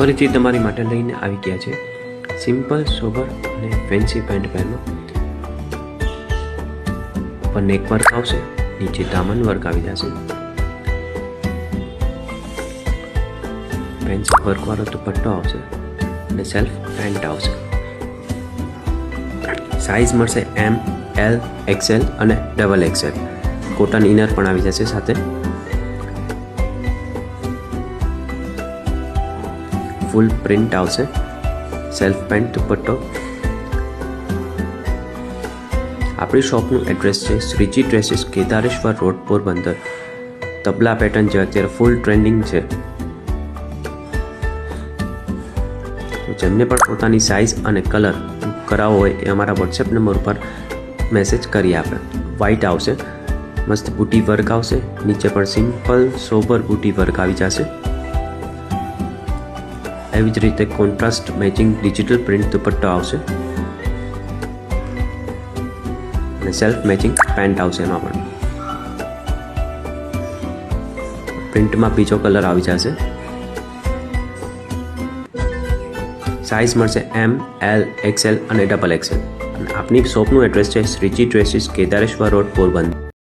ફરીથી તમારી માટે લઈને આવી ગયા છે સિમ્પલ સોબર અને ફેન્સી પેન્ટ પહેરમાં પર નેક વર્ક આવશે, નીચે દામન વર્ક આવી જશે, પેન્સિલ વર્ક વાળો દુપટ્ટો આવશે અને સેલ્ફ પેન્ટ આવશે. સાઇઝ મળશે M, L, XL અને XXL. કોટન ઇનર પણ આવી જશે સાથે. ફૂલ પ્રિન્ટ આવશે, સેલ્ફ પેન્ટ દુપટ્ટો. આપણી શોપનું એડ્રેસ છે શ્રીજી ડ્રેસીસ, કેદારેશ્વર રોડ, પોરબંદર. તબલા પેટર્ન જે અત્યારે ફૂલ ટ્રેન્ડિંગ છે, તો જેમને પણ પોતાની સાઇઝ અને કલર બુક કરાવવો હોય એ અમારા વોટ્સએપ નંબર ઉપર મેસેજ કરી આપે. વ્હાઇટ આવશે, મસ્ત બુટી વર્ક આવશે, નીચે પણ સિમ્પલ સોબર બુટી વર્ક આવી જશે. એવી જ રીતે કોન્ટ્રાસ્ટ મેચિંગ ડિજિટલ પ્રિન્ટ દુપટ્ટો આવશે અને સેલ્ફ મેચિંગ પેન્ટ આવશે. એમાં પણ પ્રિન્ટમાં બીજો કલર આવી જશે. સાઇઝ મળશે M, L, XL અને XXL. અને આપની શોપનું એડ્રેસ છે શ્રીજી ડ્રેસીસ, કેદારેશ્વર રોડ, પોરબંદર.